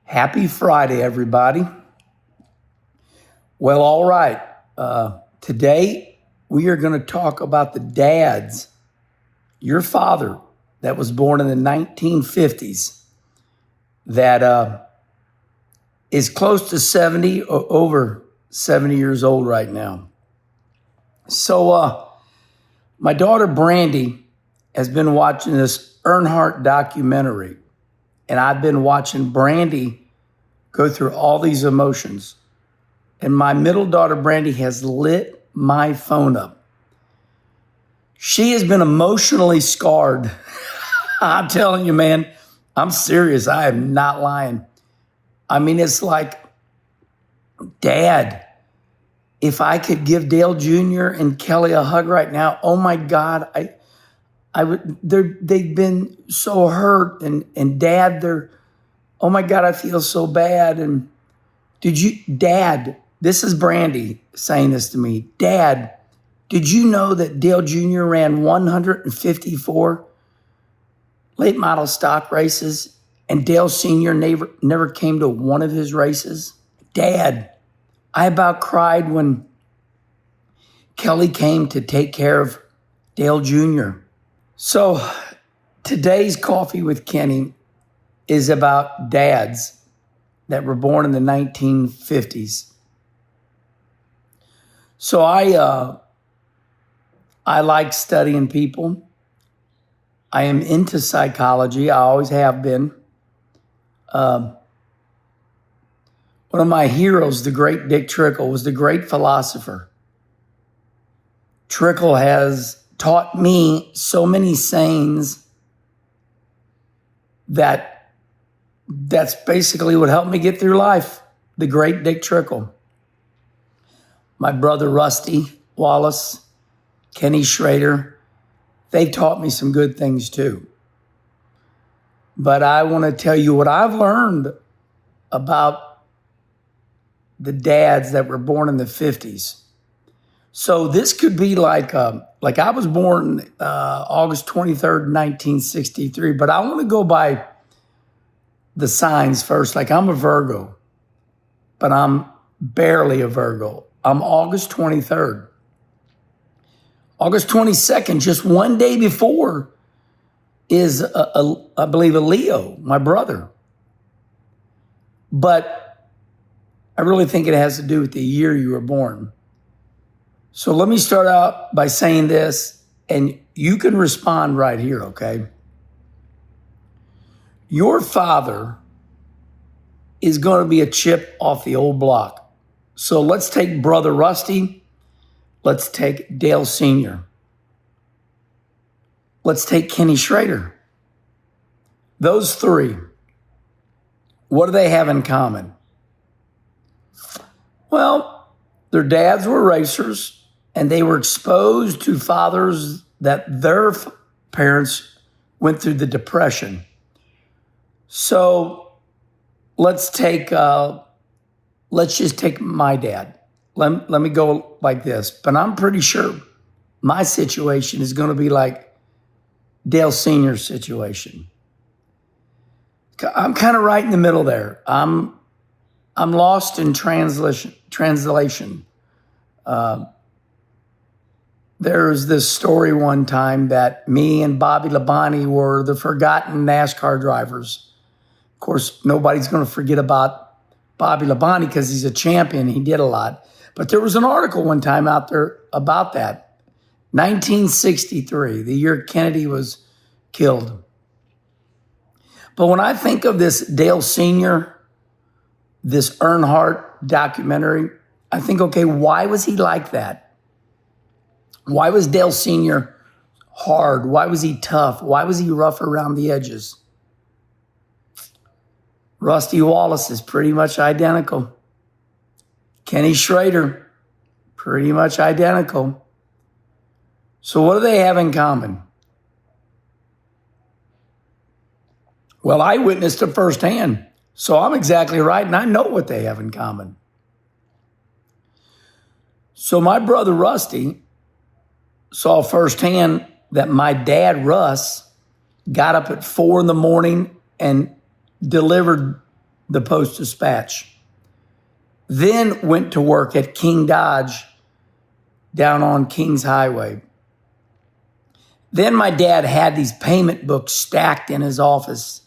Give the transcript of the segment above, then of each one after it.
Happy Friday, everybody. Well, all right. Today, we are going to talk about the dads, your father that was born in the 1950s, that is close to 70 or over 70 years old right now. So my daughter Brandy has been watching this Earnhardt documentary, and I've been watching Brandy go through all these emotions. And my middle daughter, Brandy, has lit my phone up. She has been emotionally scarred. I'm telling you, man, I'm serious. I am not lying. I mean, it's like, Dad, if I could give Dale Jr. and Kelly a hug right now, oh my God, I would. They've been so hurt, and Dad, oh my God, I feel so bad. And Dad, this is Brandy saying this to me. Dad, did you know that Dale Jr. ran 154 late model stock races and Dale Sr. never came to one of his races? Dad, I about cried when Kelly came to take care of Dale Jr. So today's Coffee with Kenny is about dads that were born in the 1950s. So I like studying people. I am into psychology. I always have been. One of my heroes, the great Dick Trickle, was the great philosopher. Trickle has taught me so many sayings that's basically what helped me get through life. The great Dick Trickle. My brother Rusty, Wallace, Kenny Schrader, they taught me some good things too. But I want to tell you what I've learned about the dads that were born in the 50s. So this could be like I was born August 23rd, 1963, but I want to go by the signs first. Like, I'm a Virgo, but I'm barely a Virgo. I'm August 23rd. August 22nd, just one day before, is, I believe, a Leo, my brother. But I really think it has to do with the year you were born. So let me start out by saying this, and you can respond right here, okay? Your father is going to be a chip off the old block. So let's take brother Rusty. Let's take Dale Sr. Let's take Kenny Schrader. Those three, what do they have in common? Well, their dads were racers, and they were exposed to fathers that their parents went through the Depression. So let's just take my dad. Let me go like this. But I'm pretty sure my situation is going to be like Dale Sr.'s situation. I'm kind of right in the middle there. I'm lost in translation. There's this story one time that me and Bobby Labonte were the forgotten NASCAR drivers. Of course, nobody's going to forget about Bobby Labonte because he's a champion. He did a lot. But there was an article one time out there about that. 1963, the year Kennedy was killed. But when I think of this Dale Sr., this Earnhardt documentary, I think, okay, why was he like that? Why was Dale Sr. hard? Why was he tough? Why was he rough around the edges? Rusty Wallace is pretty much identical. Kenny Schrader, pretty much identical. So what do they have in common? Well, I witnessed it firsthand, so I'm exactly right, and I know what they have in common. So my brother Rusty saw firsthand that my dad, Russ, got up at 4 a.m. and delivered the Post-Dispatch. Then went to work at King Dodge down on Kings Highway. Then my dad had these payment books stacked in his office,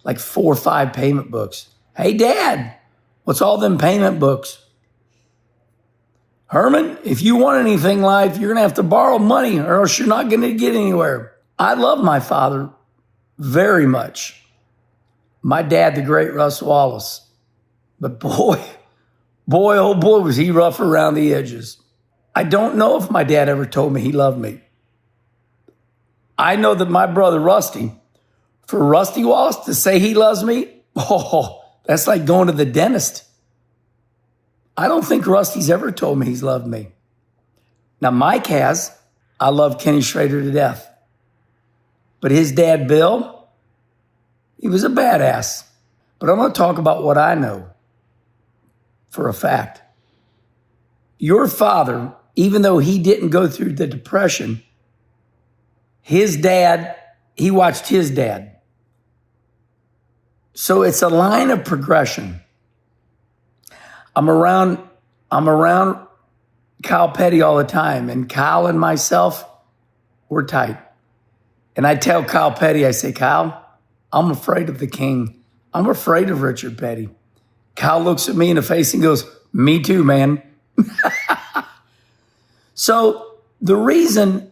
like 4 or 5 payment books. Hey, Dad, what's all them payment books? Herman, if you want anything in life, you're going to have to borrow money or else you're not going to get anywhere. I love my father very much. My dad, the great Russ Wallace. But boy, oh boy, was he rough around the edges. I don't know if my dad ever told me he loved me. I know that my brother Rusty, for Rusty Wallace to say he loves me, that's like going to the dentist. I don't think Rusty's ever told me he's loved me. Now, Mike has. I love Kenny Schrader to death. But his dad, Bill, he was a badass. But I'm going to talk about what I know for a fact. Your father, even though he didn't go through the Depression, his dad, he watched his dad. So it's a line of progression. I'm around Kyle Petty all the time, and Kyle and myself, we're tight. And I tell Kyle Petty, I say, Kyle, I'm afraid of the king. I'm afraid of Richard Petty. Kyle looks at me in the face and goes, me too, man. So the reason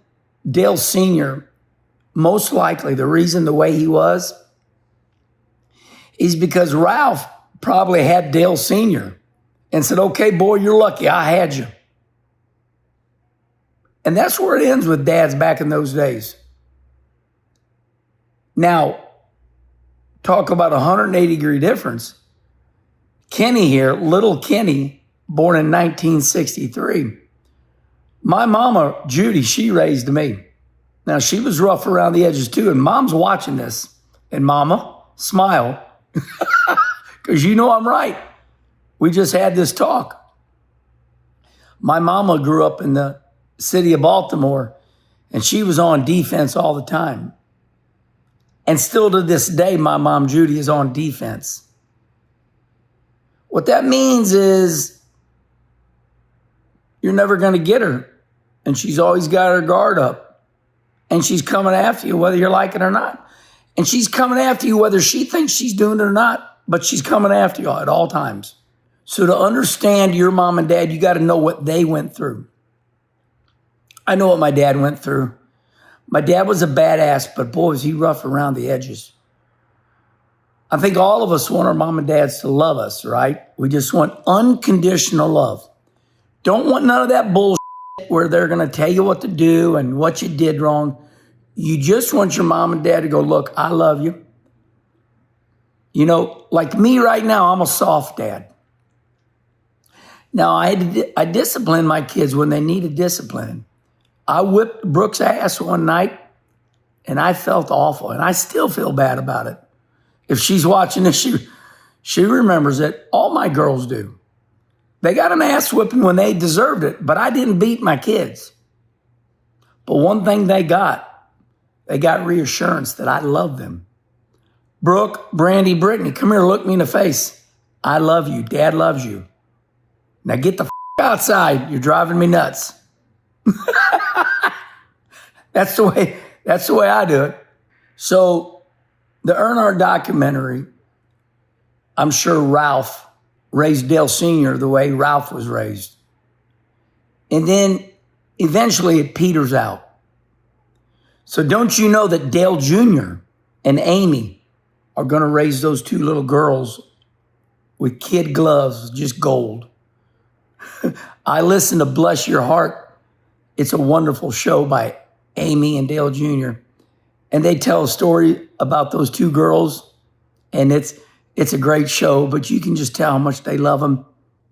Dale Sr., most likely the reason the way he was, is because Ralph probably had Dale Sr. and said, okay, boy, you're lucky. I had you. And that's where it ends with dads back in those days. Now, talk about a 180-degree difference. Kenny here, little Kenny, born in 1963. My mama, Judy, she raised me. Now, she was rough around the edges too, and Mom's watching this. And Mama, smile, because you know I'm right. We just had this talk. My mama grew up in the city of Baltimore, and she was on defense all the time. And still to this day, my mom, Judy, is on defense. What that means is you're never going to get her. And she's always got her guard up. And she's coming after you, whether you like it or not. And she's coming after you, whether she thinks she's doing it or not. But she's coming after you at all times. So to understand your mom and dad, you got to know what they went through. I know what my dad went through. My dad was a badass, but boy, was he rough around the edges. I think all of us want our mom and dads to love us, right? We just want unconditional love. Don't want none of that bullshit where they're going to tell you what to do and what you did wrong. You just want your mom and dad to go, look, I love you. You know, like me right now, I'm a soft dad. Now, I discipline my kids when they needed disciplining. I whipped Brooke's ass one night, and I felt awful, and I still feel bad about it. If she's watching this, she remembers it. All my girls do. They got an ass whipping when they deserved it, but I didn't beat my kids. But one thing they got reassurance that I love them. Brooke, Brandy, Brittany, come here, look me in the face. I love you. Dad loves you. Now get the outside. You're driving me nuts. That's the way I do it. So the Earnhardt documentary, I'm sure Ralph raised Dale Sr. the way Ralph was raised. And then eventually it peters out. So don't you know that Dale Jr. and Amy are going to raise those 2 little girls with kid gloves, just gold. I listen to Bless Your Heart. It's a wonderful show by Amy and Dale Jr. And they tell a story about those 2 girls. And it's a great show, but you can just tell how much they love them.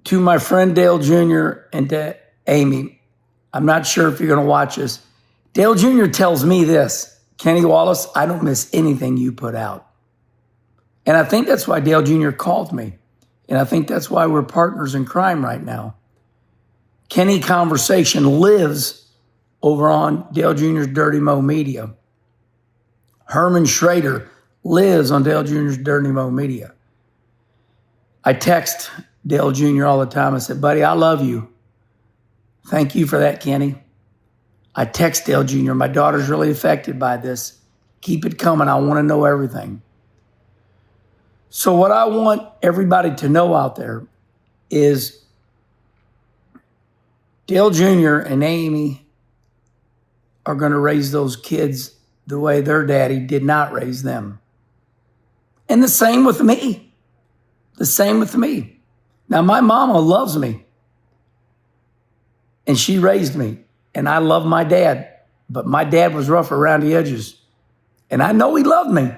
To my friend Dale Jr. and to Amy, I'm not sure if you're going to watch this. Dale Jr. tells me this, Kenny Wallace, I don't miss anything you put out. And I think that's why Dale Jr. called me. And I think that's why we're partners in crime right now. Kenny Conversation lives over on Dale Jr.'s Dirty Mo Media. Herman Schrader lives on Dale Jr.'s Dirty Mo Media. I text Dale Jr. all the time. I said, buddy, I love you. Thank you for that, Kenny. I text Dale Jr., my daughter's really affected by this. Keep it coming. I want to know everything. So what I want everybody to know out there is Dale Jr. and Amy are going to raise those kids the way their daddy did not raise them. And the same with me. The same with me. Now, my mama loves me. And she raised me. And I love my dad. But my dad was rough around the edges. And I know he loved me.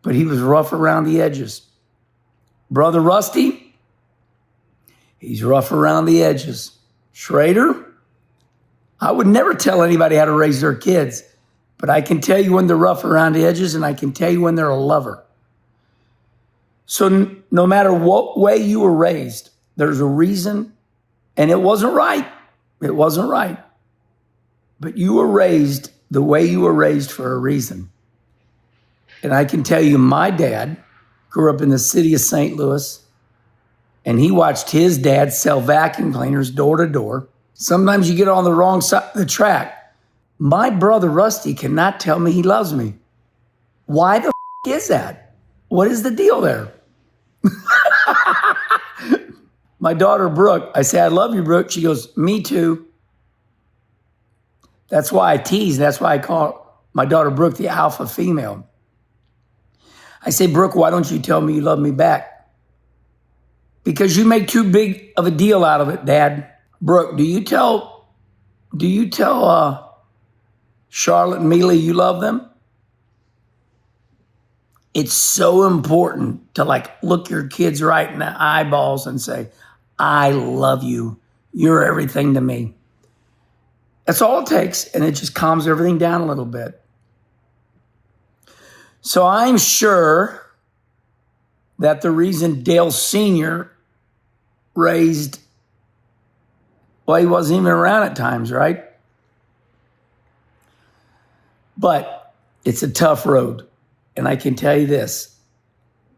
But he was rough around the edges. Brother Rusty, he's rough around the edges. Schrader, I would never tell anybody how to raise their kids. But I can tell you when they're rough around the edges, and I can tell you when they're a lover. So no matter what way you were raised, there's a reason, and it wasn't right. It wasn't right. But you were raised the way you were raised for a reason. And I can tell you, my dad grew up in the city of St. Louis, and he watched his dad sell vacuum cleaners door to door. Sometimes you get on the wrong side of the track. My brother Rusty cannot tell me he loves me. Why the is that? What is the deal there? My daughter Brooke, I say, I love you, Brooke. She goes, me too. That's why I tease. That's why I call my daughter Brooke the alpha female. I say, Brooke, why don't you tell me you love me back? Because you make too big of a deal out of it, Dad. Brooke, do you tell Charlotte and Mealy you love them? It's so important to look your kids right in the eyeballs and say, I love you. You're everything to me. That's all it takes, and it just calms everything down a little bit. So I'm sure that the reason Dale Sr. raised, well, he wasn't even around at times, right? But it's a tough road. And I can tell you this,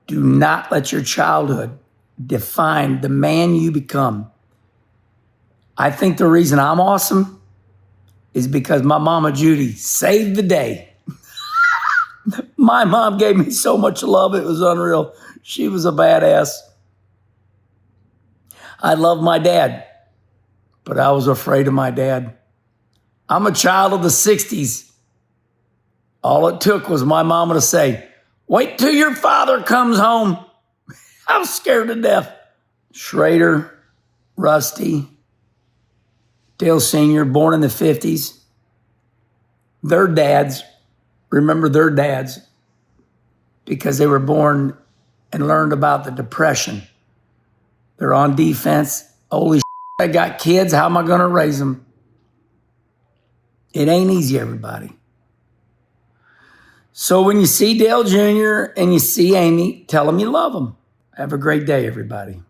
do not let your childhood define the man you become. I think the reason I'm awesome is because my mama Judy saved the day. My mom gave me so much love, it was unreal. She was a badass. I love my dad, but I was afraid of my dad. I'm a child of the 60s. All it took was my mama to say, wait till your father comes home. I was scared to death. Schrader, Rusty, Dale Sr., born in the 50s. Their dads, remember their dads, because they were born and learned about the Depression. They're on defense. Holy shit, I got kids. How am I going to raise them? It ain't easy, everybody. So when you see Dale Jr. and you see Amy, tell them you love them. Have a great day, everybody.